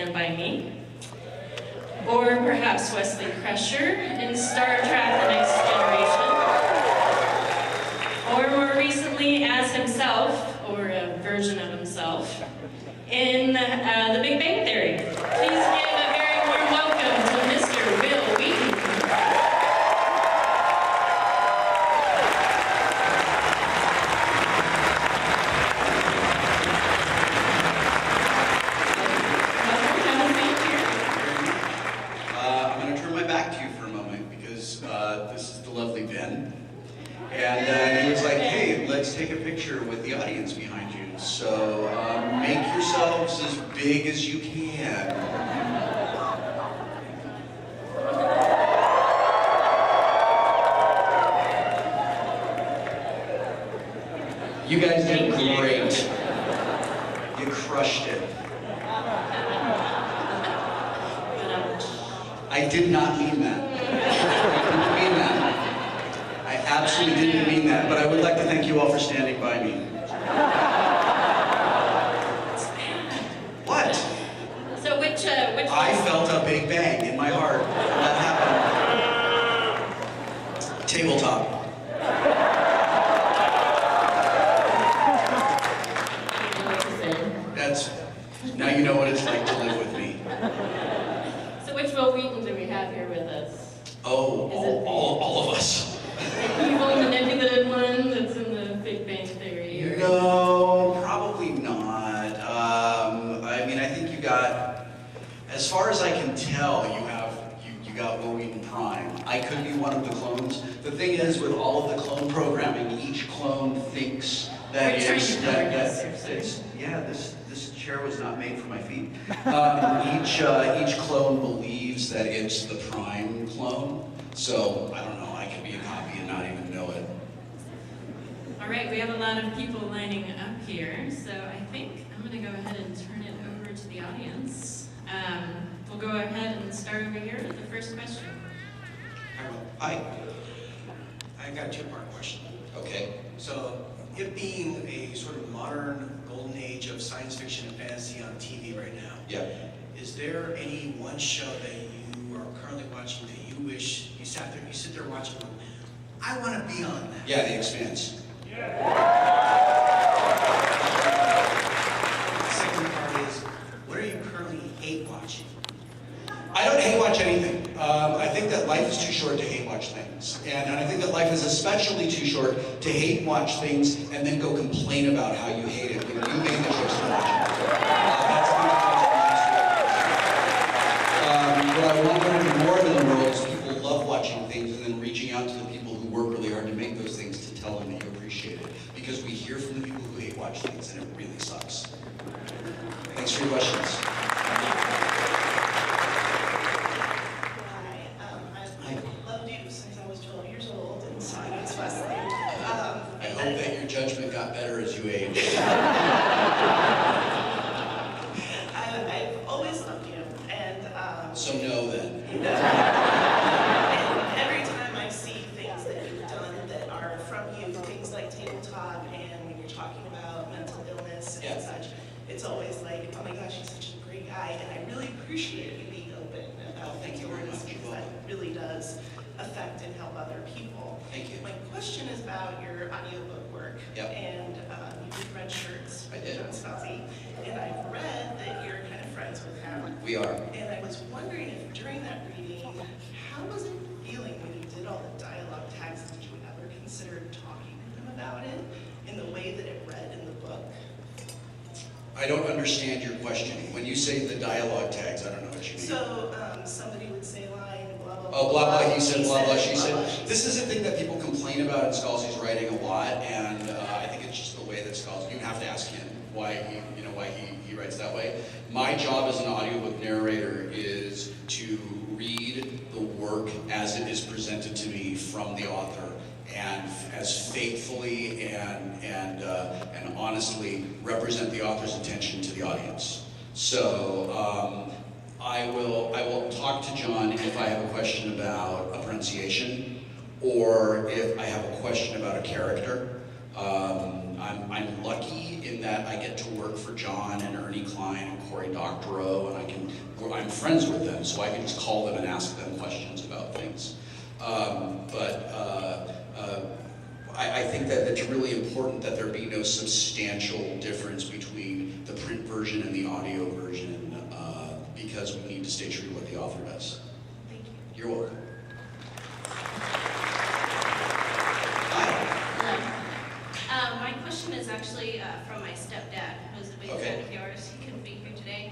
Stand By Me. Or perhaps Wesley Crusher in Star Trek: The Next Generation. Or more recently, as himself, or a version of himself, in The Big Bang Theory. Please give a very warm welcome to Mr. Will Wheaton. I'm going to turn my back to you for a moment because this is the lovely Ben. And he was like, hey, let's take a picture with the audience behind you. So make yourselves as big as you can. You guys did great. You crushed it. I did not mean that. I didn't mean that. I absolutely didn't mean that, but I would like to thank you all for standing by me. What? So which I felt a big bang in my heart. That happened. Tabletop. Now you know what it's like to live with me. So which Will Wheaton do we have here with us? Oh, all of us. The evil, manipulative one that's in the Big Bang Theory? Or... No, probably not. I mean, I think you got, as far as I can tell, you got Will Wheaton Prime. I could be one of the clones. The thing is, with all of the clone programming, each clone thinks that it's this chair was not made for my feet. Each clone believes that it's the prime clone. So I don't know. I could be a copy and not even know it. All right, we have a lot of people lining up here, so I think I'm going to go ahead and turn it over to the audience. We'll go ahead and start over here with the first question. Hi. I got a two-part question. Okay. So, it being a sort of modern golden age of science fiction and fantasy on TV right now, Yeah. is there any one show that you are currently watching that you wish you sit there watching going, I want to be on that? Yeah, The Expanse. The second part is, what are you currently hate watching? I don't hate watch anything. I think that life is too short to hate watch things. And I think that life is especially too short to hate watch things and then go complain about how you hate it when you made the choice to watch it. What I want there to be more in the world is people love watching things and then reaching out to the people who work really hard to make those things to tell them that you appreciate it. Because we hear from the people who hate watch things and it really sucks. Thanks for your questions. I hope that your judgment got better as you aged. I've always loved you, and So no then. and every time I see things that you've done that are from you, things like tabletop, and when you're talking about mental illness and such, it's always like, oh my gosh, he's such a great guy, and I really appreciate you being open about mental illness because that really does affect and help other people. Thank you. My question is about your audiobook work. Yep. And you did Red Shirts I with did. John Scalzi, and I've read that you're kind of friends with him. We are. And I was wondering if during that reading, how was it feeling when you did all the dialogue tags? Did you ever consider talking with him about it in the way that it read in the book? I don't understand your question. When you say the dialogue tags, I don't know what you mean. So somebody would say line, blah, blah, blah. Oh, blah, blah, he said, blah, blah, she blah, said. blah, she This is a thing that people complain about in Scalzi's writing a lot, and I think it's just the way that Scalzi, you have to ask him why he writes that way. My job as an audiobook narrator is to read the work as it is presented to me from the author, and as faithfully and honestly represent the author's intention to the audience. So I will talk to John if I have a question about a pronunciation, or if I have a question about a character. I'm lucky in that I get to work for John and Ernie Klein and Cory Doctorow, and I'm friends with them, so I can just call them and ask them questions about things. I think that it's really important that there be no substantial difference between the print version and the audio version, because we need to stay true to what the author does. Thank you. You're welcome. My question is actually from my stepdad, who's a big fan of yours. He couldn't be here today.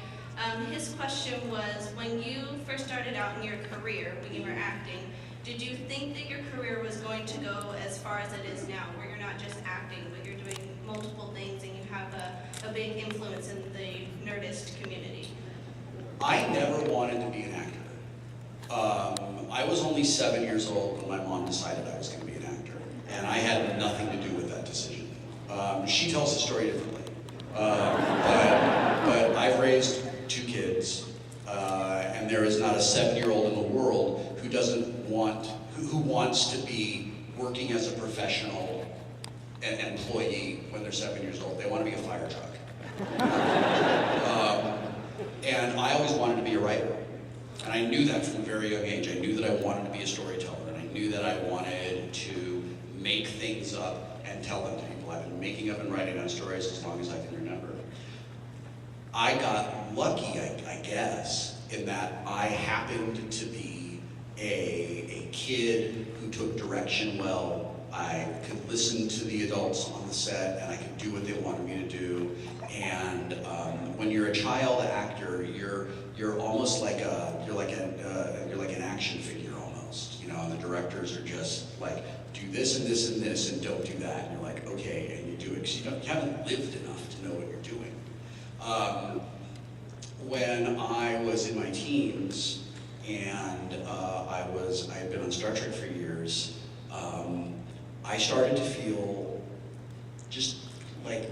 His question was, when you first started out in your career, when you were acting, did you think that your career was going to go as far as it is now, where you're not just acting, but you're doing multiple things and you have a big influence in the Nerdist community? I never wanted to be an actor. I was only 7 years old when my mom decided I was going to be an actor, and I had nothing to do with that decision. She tells the story differently, but I've raised 2 kids, and there is not a 7-year-old in the world who wants to be working as a professional employee when they're 7 years old. They want to be a fire truck. And I always wanted to be a writer. And I knew that from a very young age. I knew that I wanted to be a storyteller, and I knew that I wanted to make things up and tell them to people. I've been making up and writing on stories as long as I can remember. I got lucky, I guess, in that I happened to be a kid who took direction well. I could listen to the adults on the set, and I could do what they wanted me to do. And when you're a child actor, you're almost like you're like an action figure almost, you know. And the directors are just like, do this and this and this, and don't do that. And you're like, okay, and you do it because you haven't lived enough to know what you're doing. When I was in my teens, and I had been on Star Trek for years, I started to feel just like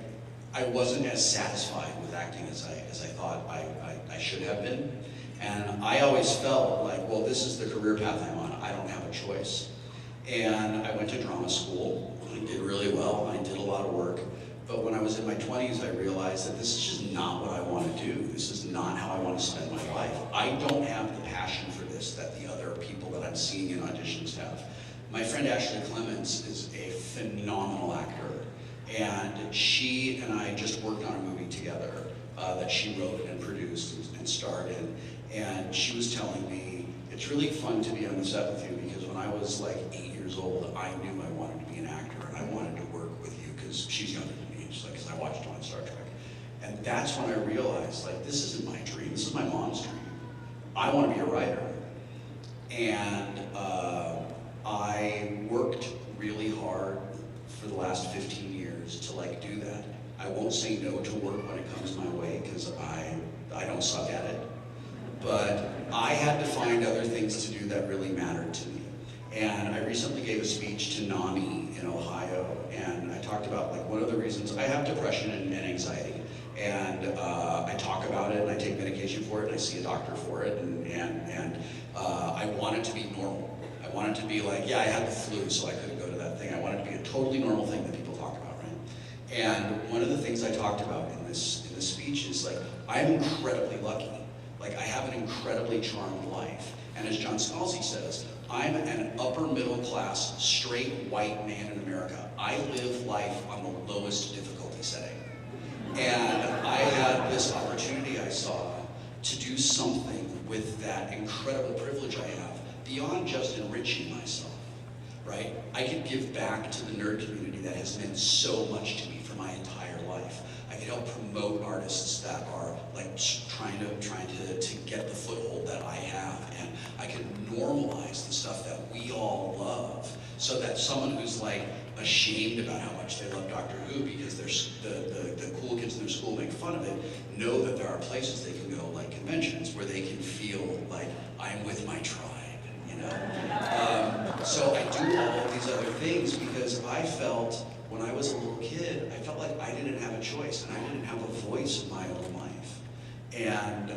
I wasn't as satisfied with acting as I thought I should have been. And I always felt like, well, this is the career path I'm on. I don't have a choice. And I went to drama school. I did really well. I did a lot of work. But when I was in my 20s, I realized that this is just not what I want to do. This is not how I want to spend my life. I don't have the passion for this that the other people that I'm seeing in auditions have. My friend Ashley Clemens is a phenomenal actor, and she and I just worked on a movie together that she wrote and produced and starred in. And she was telling me, it's really fun to be on the set with you, because when I was like 8 years old, I knew I wanted to be an actor, and I wanted to work with you, because she's younger than me, just like, because I watched her on Star Trek. And that's when I realized, like, this isn't my dream, this is my mom's dream. I want to be a writer. And I worked really hard for the last 15 years to like do that. I won't say no to work when it comes my way, because I don't suck at it. But I had to find other things to do that really mattered to me. And I recently gave a speech to NAMI in Ohio, and I talked about like one of the reasons I have depression and anxiety. And I talk about it, and I take medication for it, and I see a doctor for it, and I want it to be normal. I want it to be like, yeah, I had the flu, so I couldn't go to that thing. I want it to be a totally normal thing that people talk about, right? And one of the things I talked about in this speech is like, I'm incredibly lucky. Like, I have an incredibly charmed life. And as John Scalzi says, I'm an upper middle class, straight white man in America. I live life on the lowest difficulty setting. And I had this opportunity I saw to do something with that incredible privilege I have, beyond just enriching myself, right? I could give back to the nerd community that has meant so much to me for my entire life. I could help promote artists that are like trying to get the foothold that I have, and I could normalize the stuff that we all love, so that someone who's like ashamed about how much they love Doctor Who because the cool kids in their school make fun of it, know that there are places they can go, like conventions, where they can feel like I'm with my tribe. So I do all of these other things because I felt, when I was a little kid, I felt like I didn't have a choice, and I didn't have a voice in my own life. And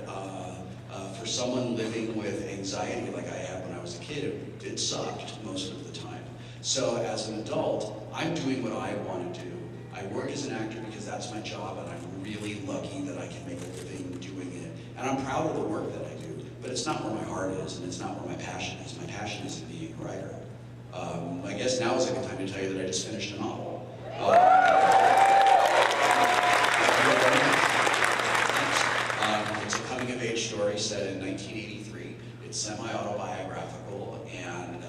for someone living with anxiety like I had when I was a kid, it sucked most of the time. So as an adult, I'm doing what I want to do. I work as an actor because that's my job, and I'm really lucky that I can make a living doing it. And I'm proud of the work that I do, but it's not where my heart is, and it's not where my passion is. My passion is in being a writer. I guess now is a good time to tell you that I just finished a novel. It's a coming-of-age story set in 1983. It's semi-autobiographical, and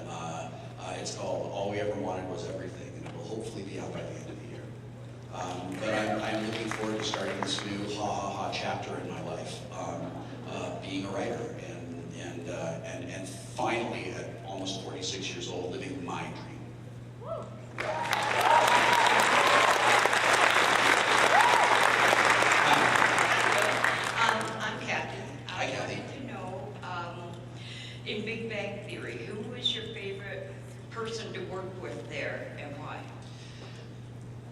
it's called All We Ever Wanted Was Everything, and it will hopefully be out by the end of the year. But I'm looking forward to starting this new ha-ha-ha chapter in my life, being a writer, and finally, at almost 46 years old, living my dream. I'm Kathy. Hi, Kathy. I wanted to know, in Big Bang Theory, who was your favorite person to work with there and why?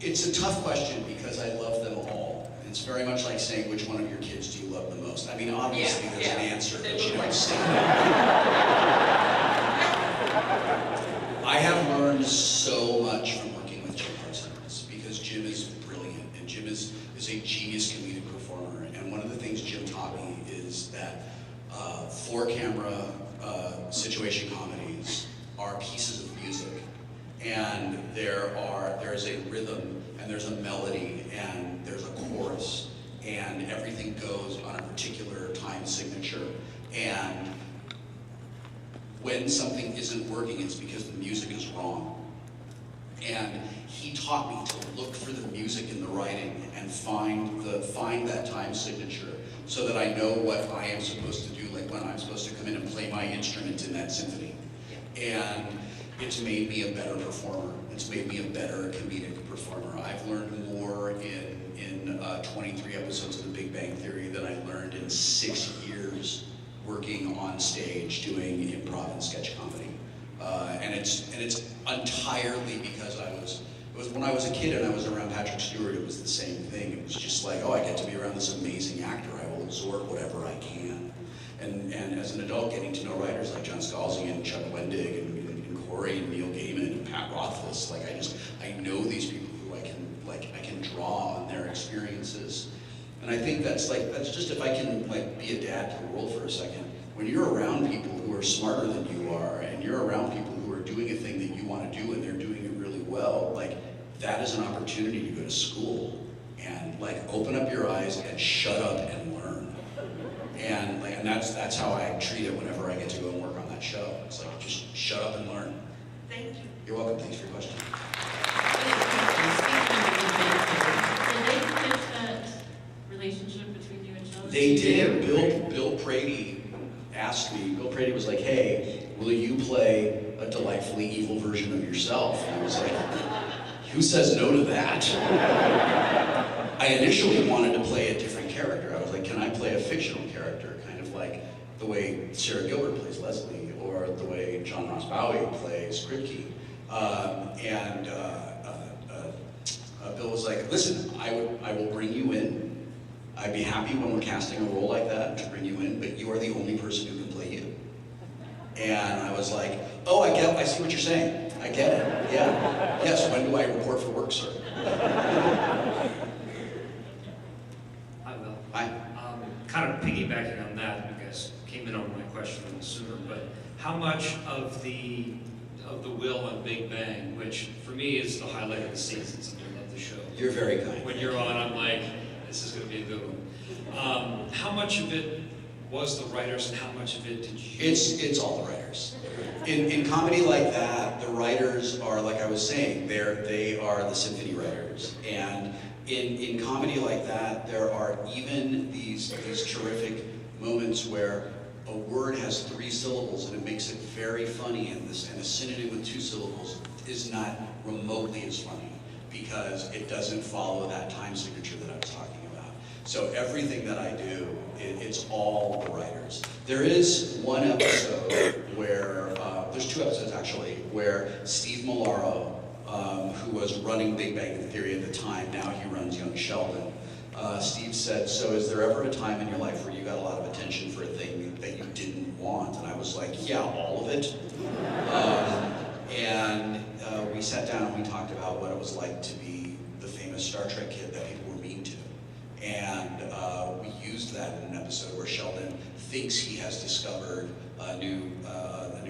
It's a tough question because I love them all. It's very much like saying which one of your kids do you love the most. I mean, obviously there's an answer, but you don't say I have learned so much from working with Jim Parsons because Jim is brilliant and Jim is a genius comedic performer. And one of the things Jim taught me is that four-camera situation comedies are pieces of music. And there's a rhythm, and there's a melody, and there's a chorus, and everything goes on a particular time signature. And when something isn't working, it's because the music is wrong. And he taught me to look for the music in the writing and find that time signature so that I know what I am supposed to do, like when I'm supposed to come in and play my instrument in that symphony. And it's made me a better performer. It's made me a better comedic performer. I've learned more in 23 episodes of The Big Bang Theory than I learned in 6 years working on stage doing improv and sketch comedy. And it's entirely because it was when I was a kid and I was around Patrick Stewart, it was the same thing. It was just like, oh, I get to be around this amazing actor. I will absorb whatever I can. And as an adult, getting to know writers like John Scalzi and Chuck Wendig and Corey and Neil Gaiman and Pat Rothfuss, like I know these people who I can draw on their experiences. And I think that's just if I can be a dad to the world for a second. When you're around people who are smarter than you are, and you're around people who are doing a thing that you want to do and they're doing it really well, that is an opportunity to go to school and open up your eyes and shut up and learn. And that's how I treat it whenever I get to go and work on that show. It's like, just shut up and learn. Thank you. You're welcome. Thanks for your question. Did they pitch that relationship between you and Sheldon? They did. Bill Prady asked me. Bill Prady was like, "Hey, will you play a delightfully evil version of yourself?" And I was like, "Who says no to that?" I initially wanted to play a different character. I was like, "Can I play a fictional character, kind of like the way Sarah Gilbert plays Leslie, or the way John Ross Bowie plays Kripke?" Bill was like, "Listen, I will bring you in. I'd be happy when we're casting a role like that to bring you in, but you are the only person who can play you." And I was like, "Oh, I see what you're saying. I get it. Yeah. Yes, when do I report for work, sir?" Hi, Will. Hi. Kind of piggybacking on that, you guys came in on my question a little sooner, but how much of the Will on Big Bang, which for me is the highlight of the season, something I love the show. You're very kind. When you're on, I'm like, this is going to be a good one. How much of it was the writers, and how much of it did you? It's all the writers. In comedy like that, the writers are, like I was saying, they are the symphony writers. And in comedy like that, there are even these terrific moments where a word has 3 syllables and it makes it very funny, and a synonym with 2 syllables is not remotely as funny because it doesn't follow that time signature that I was talking about. So everything that I do, it's all the writers. There is one episode where, there's 2 episodes actually, where Steve Malaro, who was running Big Bang Theory at the time, now he runs Young Sheldon. Steve said, "So is there ever a time in your life where you got a lot of attention for a thing that you didn't want?" And I was like, "Yeah, all of it." We sat down and we talked about what it was like to be the famous Star Trek kid that people were mean to. And we used that in an episode where Sheldon thinks he has discovered a new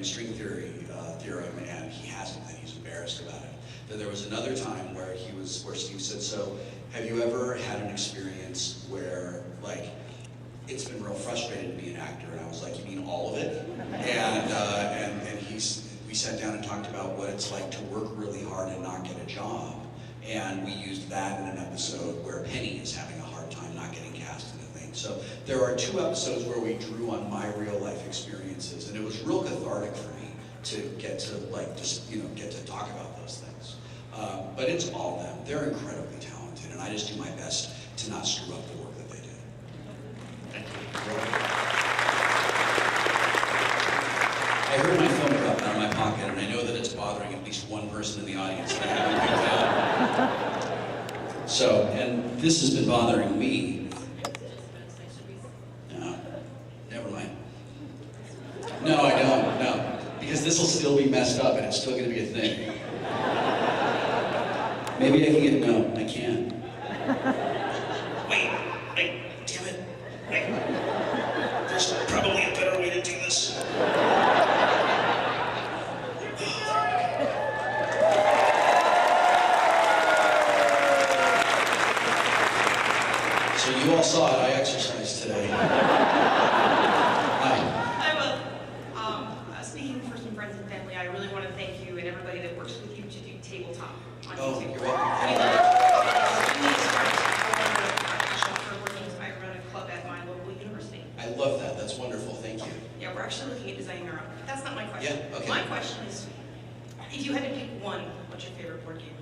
string theorem, and he hasn't, and he's embarrassed about it. Then there was another time where Steve said, "So, have you ever had an experience where, like, it's been real frustrating to be an actor?" And I was like, "You mean all of it?" And we sat down and talked about what it's like to work really hard and not get a job. And we used that in an episode where Penny is having a hard time not getting cast in a thing. So there are 2 episodes where we drew on my real life experiences, and it was real cathartic for me to get to get to talk about those things. But it's all them. They're incredibly talented, and I just do my best to not screw up the work that they do. Thank you. I heard my phone drop out of my pocket, and I know that it's bothering at least one person in the audience that I haven't picked out. So, and this has been bothering me. No, never mind. No, I don't, no. Because this will still be messed up, and it's still going to be a thing. Maybe I can get, no, I can't. Wait, damn it. There's probably a better way to do this. So you all saw it, I exercised today. Hi. I will. Speaking for some friends and family, I really want to thank you and everybody that works with you to do tabletop on Oh, YouTube. you're welcome. I run a club at my local university. I love that, that's wonderful, thank you. Yeah, we're actually looking at designing our own. But that's not my question. Yeah, okay. My question is, if you had to pick one, what's your favorite board game?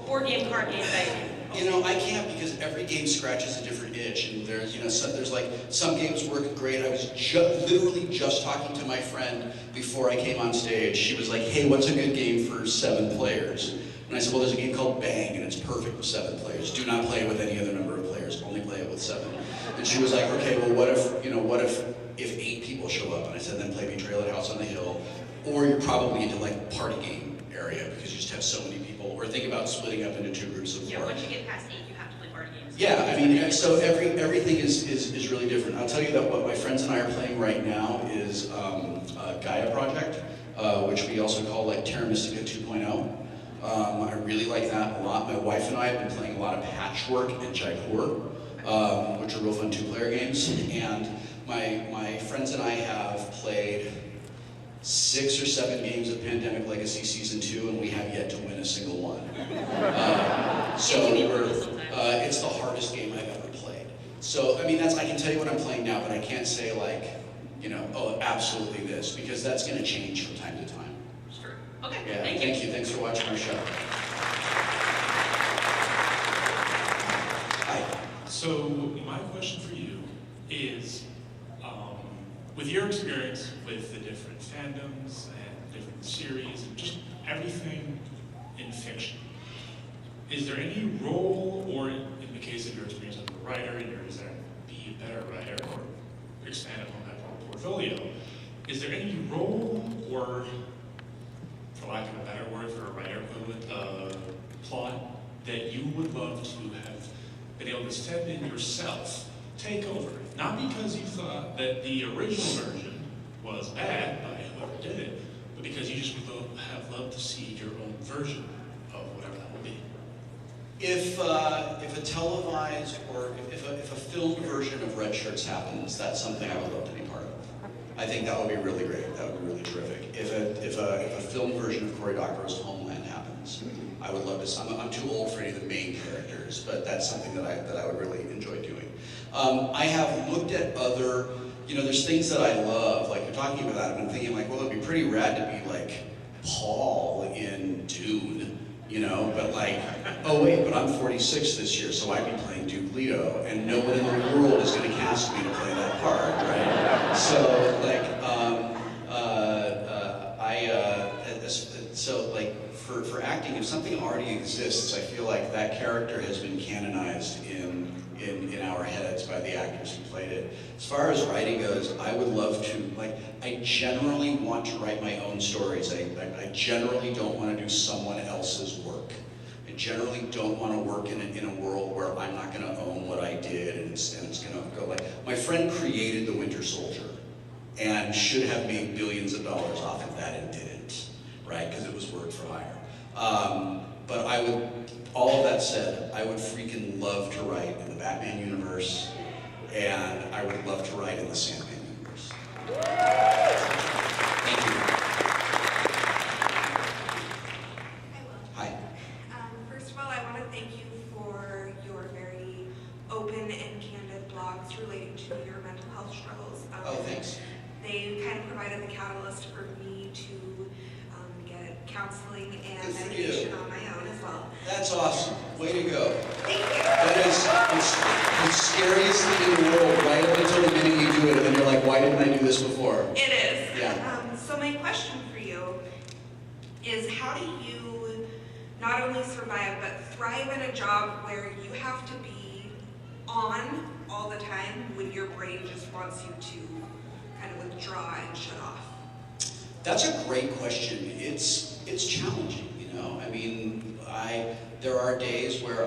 Board game, card game, dice game. You know, I can't because every game scratches a different itch, and there's, there's like, some games work great. I was literally just talking to my friend before I came on stage. She was like, "Hey, what's a good game for 7 players?" And I said, "Well, there's a game called Bang, and it's perfect with 7 players. Do not play it with any other number of players, only play it with 7. And she was like, "Okay, well, what if 8 people show up?" And I said, "Then play Betrayal at House on the Hill, or you're probably into like party game area because you just have so many people, or think about splitting up into 2 groups of 4. Yeah, once you get past 8, you have to play board games. Yeah, I mean, so everything is really different. I'll tell you that what my friends and I are playing right now is Gaia Project, which we also call like Terra Mystica 2.0. I really like that a lot. My wife and I have been playing a lot of Patchwork and Jaipur, which are real fun 2-player games. And my friends and I have played 6 or 7 games of Pandemic Legacy Season 2, and we have yet to win a single one. It's the hardest game I've ever played. So, I mean, I can tell you what I'm playing now, but I can't say like, oh, absolutely this, because that's going to change from time to time. Sure. Okay, Yeah, thank you. thank you. Thanks for watching our show. Hi. So my question for you is, with your experience with the different fandoms and different series and just everything in fiction, is there any role, or in the case of your experience as a writer and your desire to be a better writer or expand upon that portfolio, is there any role or, for lack of a better word for a writer equivalent, plot that you would love to have been able to step in yourself, take over? Not because you thought that the original version was bad by whoever did it, but because you just would have loved to see your own version of whatever that would be. If a televised or if a filmed version of Red Shirts happens, that's something I would love to be part of. I think that would be really great. That would be really terrific. If a filmed version of Cory Doctorow's Homeland happens, I would love to. I'm too old for any of the main characters, but that's something that I would really enjoy doing. I have looked at other, there's things that I love, like you're talking about that. I've been thinking like, well, it'd be pretty rad to be like Paul in Dune, but like, oh wait, but I'm 46 this year, so I'd be playing Duke Leto, and no one in the world is going to cast me to play that part, right? So like, for acting, if something already exists, I feel like that character has been canonized in our heads by the actors who played it. As far as writing goes, I would love to, I generally want to write my own stories. I generally don't want to do someone else's work. I generally don't want to work in a world where I'm not going to own what I did, and it's going to go like, my friend created the Winter Soldier, and should have made billions of dollars off of that and didn't, right? Because it was work for hire. But I would, all of that said, I would freaking love to write in the Batman universe, and I would love to write in the Sandman universe. Thank you. Hi. First of all, I want to thank you for your very open and candid blogs relating to your mental health struggles. Oh, thanks. They kind of provided the catalyst for me to get counseling and Good for medication you. on my own as well. That's awesome. Way to go. Thank you. That is it's the scariest thing in the world, right up until the minute you do it, and then you're like, why didn't I do this before? It is. Yeah. So my question for you is, how do you not only survive but thrive in a job where you have to be on all the time when your brain just wants you to kind of withdraw and shut off? That's a great question. It's challenging, you know. I mean, there are days where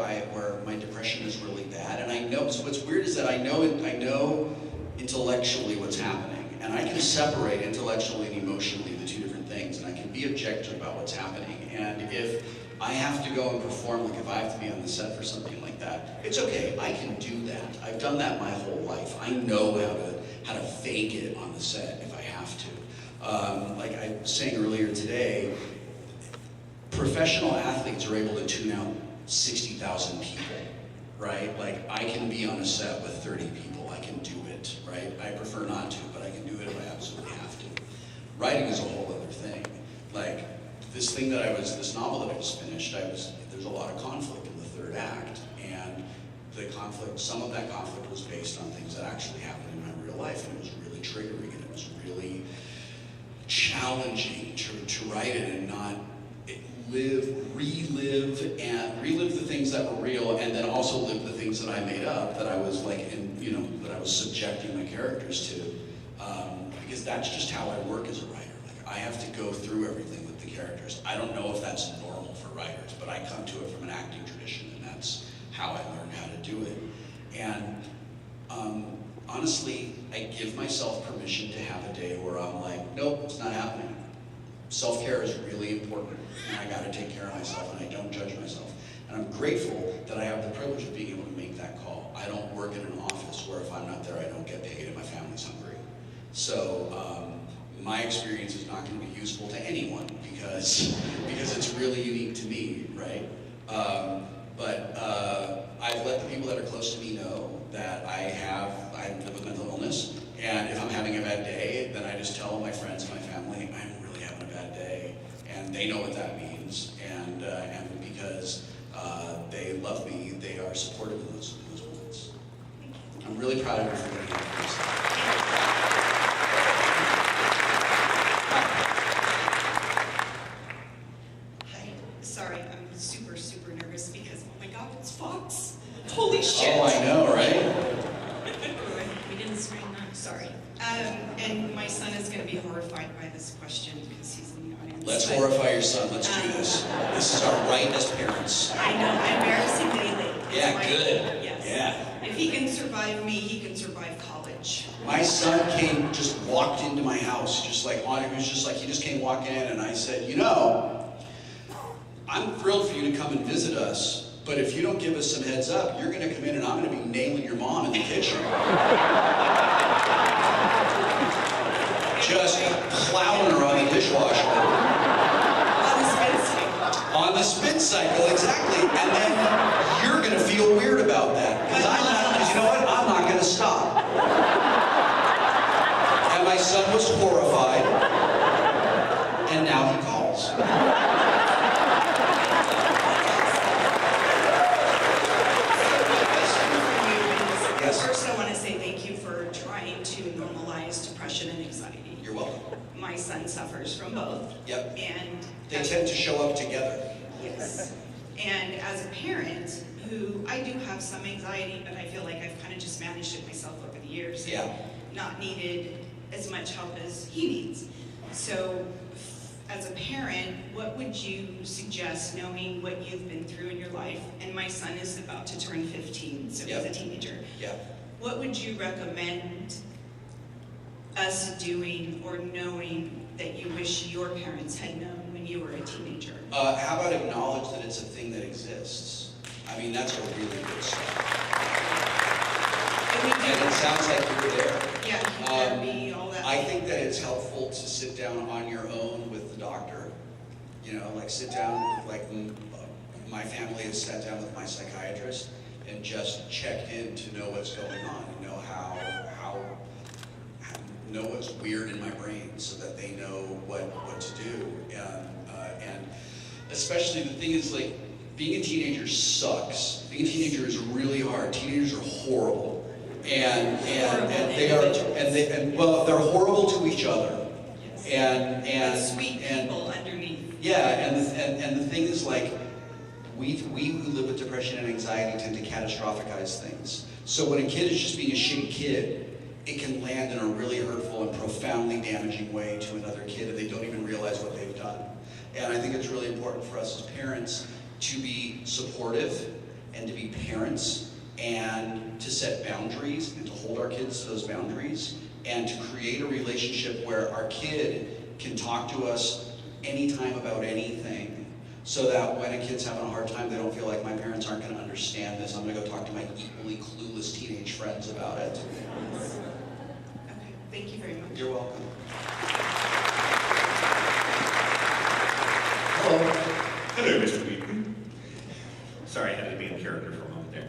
my depression is really bad, and I know. So what's weird is that I know intellectually what's happening, and I can separate intellectually and emotionally the two different things, and I can be objective about what's happening. And if I have to go and perform, like if I have to be on the set for something like that, it's okay. I can do that. I've done that my whole life. I know how to fake it on the set if I have to. Like I was saying earlier today, professional athletes are able to tune out 60,000 people, right? Like I can be on a set with 30 people. I can do it, right? I prefer not to, but I can do it if I absolutely have to. Writing is a whole other thing. Like this novel that I just finished, there's a lot of conflict in the third act, and some of that conflict was based on things that actually happened in my real life, and it was really triggering, and it was really challenging to write it and not relive the things that were real, and then also live the things that I made up, that I was that I was subjecting my characters to, because that's just how I work as a writer. Like I have to go through everything with the characters. I don't know if that's normal for writers, but I come to it from an acting tradition, and that's how I learned how to do it. And honestly, I give myself permission to have a day where I'm like, nope, it's not happening. Self-care is really important, and I gotta take care of myself, and I don't judge myself. And I'm grateful that I have the privilege of being able to make that call. I don't work in an office where if I'm not there, I don't get paid and my family's hungry. So my experience is not gonna be useful to anyone because it's really unique to me, right? But I've let the people that are close to me know that I live with mental illness, and if I'm having a bad day, then I just tell my friends and my family, I'm really having a bad day, and they know what that means, and because they love me, they are supportive in those moments. I'm really proud of you for getting out this. Hi, sorry, I'm super nervous because, oh my God, it's Fox. Holy shit. Oh, I know, right? We didn't screen that, sorry. And my son is going to be horrified by this question because he's in the audience. Let's horrify your son. Let's do this. This is our right as parents. I know, I'm embarrassing daily. Yeah, good. Yes. Yeah. If he can survive me, he can survive college. My son just walked into my house, he just came walking in, and I said, you know, I'm thrilled for you to come and visit us, but if you don't give us some heads up, you're gonna come in and I'm gonna be nailing your mom in the kitchen. Just plowing her on the dishwasher. On the spin cycle. On the spin cycle, exactly. And then you're gonna feel weird about that. Because you know what? I'm not gonna stop. And my son was horrified. And now he calls. Yes. First, I want to say thank you for trying to normalize depression and anxiety. You're welcome. My son suffers from both. Yep. And They tend to show up together. yes. And as a parent who, I do have some anxiety, but I feel like I've kind of just managed it myself over the years. Yeah. Not needed as much help as he needs. So as a parent, what would you suggest, knowing what you've been through in your life? And my son is about to turn 15, so he's a teenager. Yeah. What would you recommend us doing or knowing that you wish your parents had known when you were a teenager? How about acknowledge that it's a thing that exists? I mean, that's a really good start. And it sounds like you were there. Yeah, therapy, all that. I think that it's helpful to sit down on your own with the doctor. You know, like sit down, like my family has sat down with my psychiatrist and just checked in to know what's going on, and know know what's weird in my brain, so that they know what to do. And especially the thing is, like, being a teenager sucks. Being a teenager is really hard. Teenagers are horrible, and well, they're horrible to each other, and sweet people underneath. Yeah, and the thing is, like, we who live with depression and anxiety tend to catastrophize things. So when a kid is just being a shitty kid, it can land in a really hurtful and profoundly damaging way to another kid, and they don't even realize what they've done. And I think it's really important for us as parents to be supportive and to be parents and to set boundaries and to hold our kids to those boundaries and to create a relationship where our kid can talk to us anytime about anything, so that when a kid's having a hard time, they don't feel like my parents aren't going to understand this. I'm going to go talk to my equally clueless teenage friends about it. Okay, thank you very much. You're welcome. Hello. Hello, Mr. Wheaton. Sorry, I had to be in character for a moment there.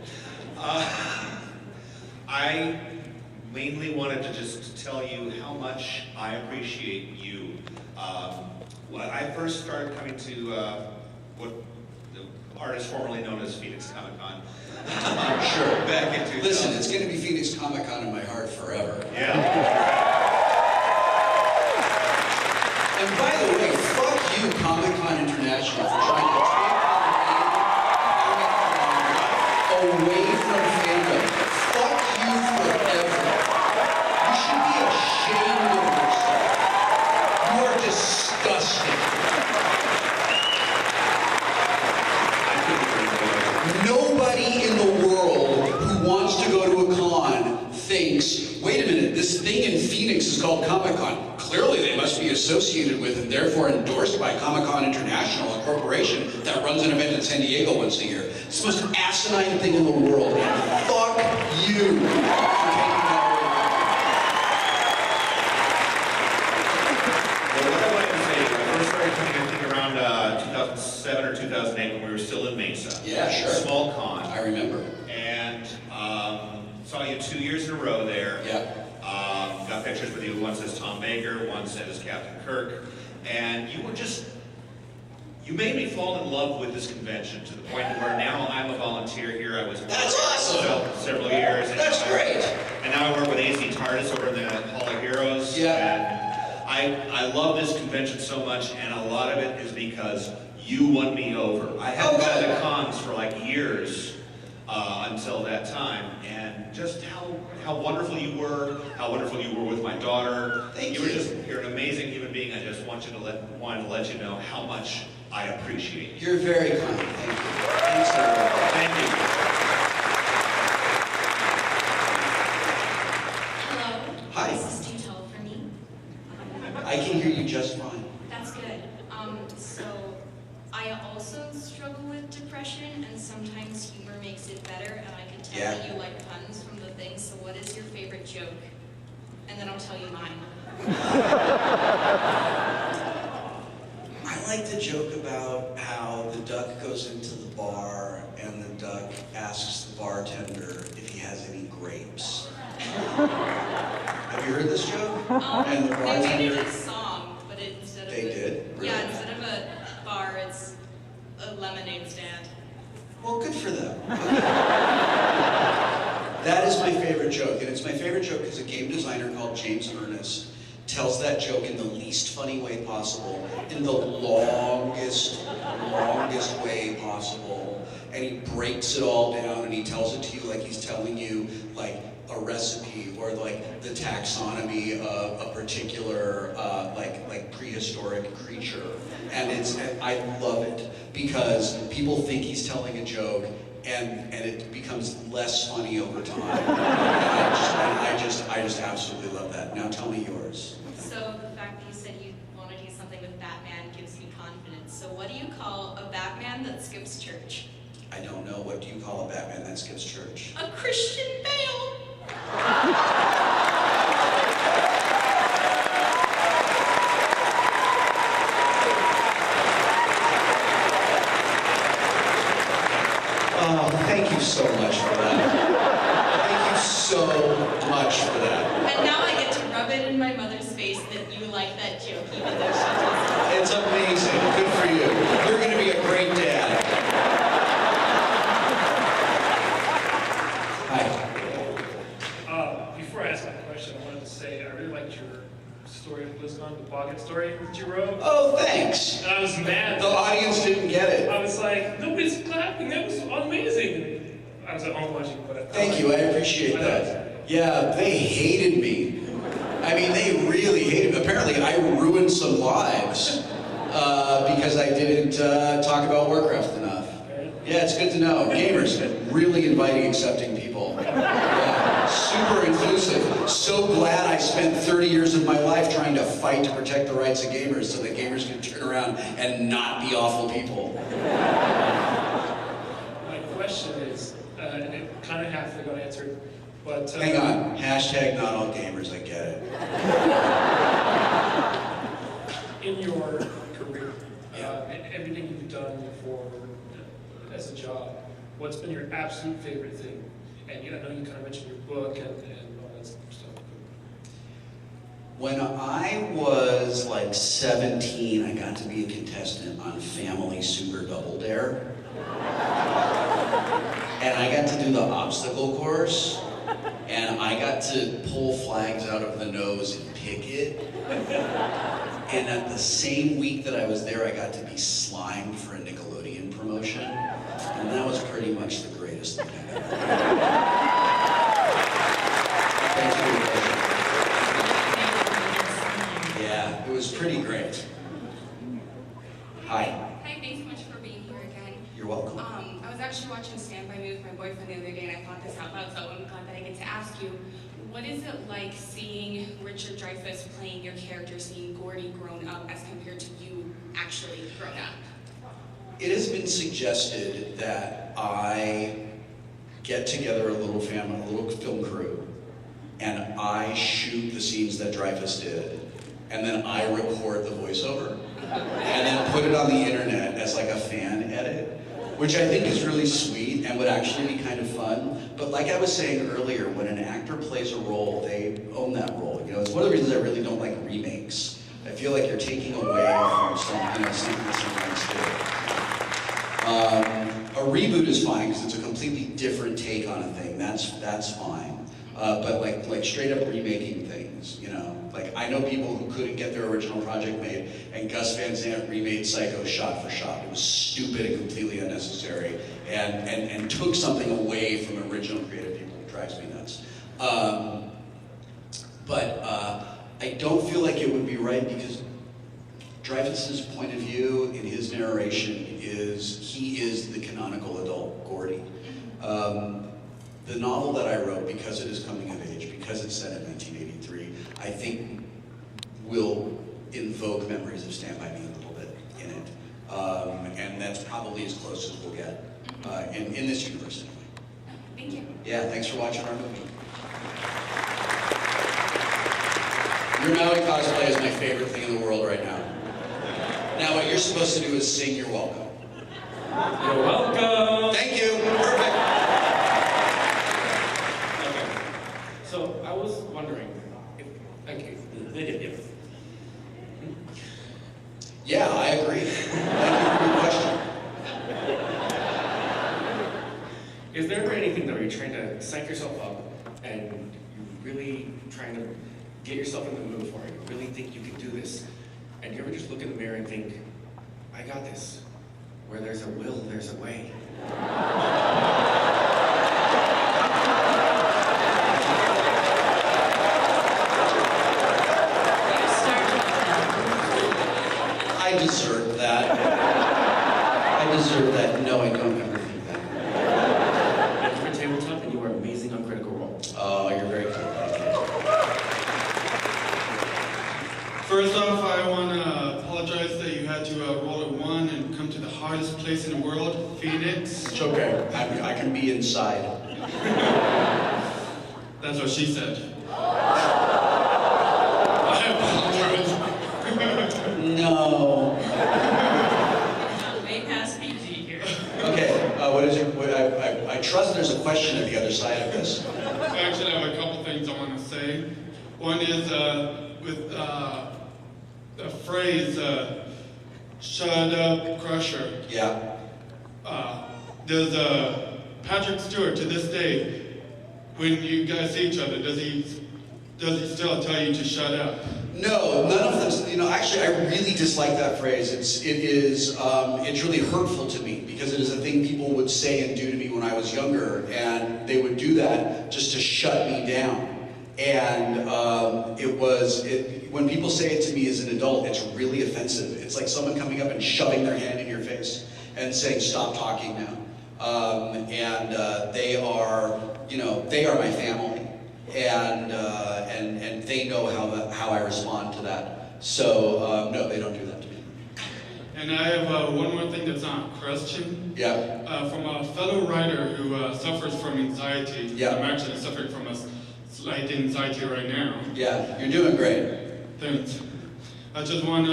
I mainly wanted to just tell you how much I appreciate you. When I first started coming to what the artist formerly known as Phoenix Comic-Con. Sure. Back in 2000. Listen, it's going to be Phoenix Comic-Con in my heart forever. Yeah. And by the way, fuck you, Comic-Con International, for trying to take Comic-Con away from fandom. Fuck you forever. You should be ashamed of yourself. You are disgusting. Nobody in the world who wants to go to a con thinks, wait a minute, this thing in Phoenix is called Comic-Con. Clearly they must be associated with and therefore endorsed by Comic-Con International, a corporation that runs an event in San Diego once a year. It's the most asinine thing in the world. And fuck you for taking that Well, what I wanted to say is, I first started coming, I think, around 2007 or 2008 when we were still in Mesa. Yeah, sure. Small con. I remember. And saw you 2 years in a row there. Yeah. Got pictures with you, once as Tom Baker, once as Captain Kirk. And you were just, you made me fall in love with this convention to the point where now I'm a volunteer here. I was That's awesome. several years. And That's great. And now I work with AZ TARDIS over in the Hall of Heroes. Yeah. And I love this convention so much, and a lot of it is because you won me over. I hadn't gone to cons for like years until that time, and just how wonderful you were, how wonderful you were with my daughter. Thank you. You're an amazing human being. I just wanted to let you know how much I appreciate you. You're very kind. Thank you. Thanks, everyone. Thank you. Hello. Hi. This is too tall for me. I can hear you just fine. That's good. So I also struggle with depression, and sometimes humor makes it better, and I can tell that you like puns from the thing, so what is your favorite joke? And then I'll tell you mine. I like to joke about how the duck goes into the bar and the duck asks the bartender if he has any grapes. Have you heard this joke? And the They made bartender... it a song, but instead of They did? Really? Yeah, instead of a bar, it's a lemonade stand. Well, good for them. That is my favorite joke, and it's my favorite joke because a game designer called James Ernest tells that joke in the least funny way possible, in the longest way possible, and he breaks it all down and he tells it to you like he's telling you, like, a recipe or like the taxonomy of a particular like prehistoric creature, and I love it because people think he's telling a joke, and it becomes less funny over time. And I just absolutely love that. Now tell me yours. So the fact that you said you want to do something with Batman gives me confidence. So what do you call a Batman that skips church? I don't know. What do you call a Batman that skips church? A Christian Bale. Oh, thank you so much for that. Thank you so much for that. And now I get to rub it in my mother's face that you like that joke, even though she doesn't. It's amazing. Good for you. You're going to be a great dad. Hi. Before I ask my question, I wanted to say I really liked your story of Lisbon, the Boggett story that you wrote. Oh, thanks. And I was mad. The audience didn't get it. I was like, nobody's clapping. That was amazing. I was at home watching, but Thank you. I appreciate that. Yeah, they hated me. I mean, they really hated me. Apparently, I ruined some lives because I didn't talk about Warcraft enough. Yeah, it's good to know. Gamers, really inviting, accepting people. Yeah, super inclusive. So glad I spent 30 years of my life trying to fight to protect the rights of gamers so that gamers can turn around and not be awful people. My question is, and it kind of half got answered, but... Hang on. Hashtag not all gamers, I get it. In your career, everything you've done as a job, what's been your absolute favorite thing? And I know you kind of mentioned your book and all that stuff. When I was like 17, I got to be a contestant on Family Super Double Dare. And I got to do the obstacle course. And I got to pull flags out of the nose and pick it. And at the same week that I was there, I got to be slimed for a Nickelodeon promotion. And that was pretty much the greatest thing I've ever done. Thanks for your question. Yeah, it was pretty great. Hi. Hi, thanks so much for being here again. You're welcome. I was actually watching Stand By Me with my boyfriend the other day, and I thought this out loud, so I'm glad that I get to ask you. What is it like seeing Richard Dreyfuss playing your character, seeing Gordy grown up as compared to you actually grown up? It has been suggested that I get together a little family, a little film crew, and I shoot the scenes that Dreyfuss did, and then I record the voiceover, and then put it on the internet as like a fan edit, which I think is really sweet and would actually be kind of fun. But like I was saying earlier, when an actor plays a role, they own that role. You know, it's one of the reasons I really don't like remakes. I feel like you're taking away from something that someone's doing. A reboot is fine because it's a completely different take on a thing. That's fine. But like straight up remaking things, you know. Like I know people who couldn't get their original project made, and Gus Van Sant remade Psycho shot for shot. It was stupid and completely unnecessary, and took something away from original creative people. It drives me nuts. But I don't feel like it would be right because Dreyfuss's point of view in his narration is he is the canonical adult Gordy. The novel that I wrote, because it is coming of age, because it's set in 1983, I think will invoke memories of Stand By Me a little bit in it. And that's probably as close as we'll get in this universe anyway. Thank you. Yeah, thanks for watching our movie. Your Maui cosplay is my favorite thing in the world right now. Now what you're supposed to do is sing You're Welcome. You're welcome. Thank you. Perfect. So I was wondering if, Yeah, I agree. Thank you for your question. is there ever anything though you're trying to psych yourself up and you're really trying to get yourself in the mood for it, you really think you can do this, and you ever just look in the mirror and think, I got this. Where there's a will, there's a way. deserve that. I deserve that. No, I don't ever think that. Thank you for tabletop, and you are amazing on Critical Role. Oh, you're very cool. First off, I want to apologize that you had to roll a 1 and come to the hardest place in the world, Phoenix. It's okay. I can be inside. That's what she said. I apologize. No. Way past PG here. Okay, what is it? I trust there's a question at the other side of this. Actually, I have a couple things I want to say. One is with the phrase, shut up, crusher. Yeah. Does Patrick Stewart, to this day, when you guys see each other, does he still tell you to shut up? No, none of them. You know, actually, I really dislike that phrase. It's really hurtful to me because it is a thing people would say and do to me when I was younger, and they would do that just to shut me down. And when people say it to me as an adult, it's really offensive. It's like someone coming up and shoving their hand in your face and saying, "Stop talking now." They are, they are my family, and they know how I respond to that. So no, they don't do that to me. And I have one more thing that's not a question. Yeah. From a fellow writer who suffers from anxiety. Yeah. I'm actually suffering from a slight anxiety right now. Yeah, you're doing great. Thanks. I just want to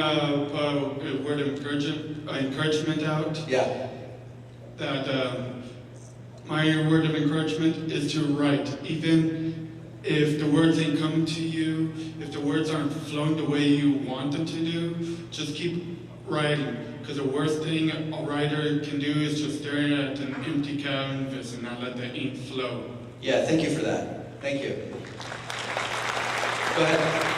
put a word of encouragement out. Yeah. That my word of encouragement is to write, even if the words ain't coming to you, if the words aren't flowing the way you want them to do, just keep writing. Because the worst thing a writer can do is just stare at an empty canvas and not let the ink flow. Yeah, thank you for that. Thank you. Go ahead.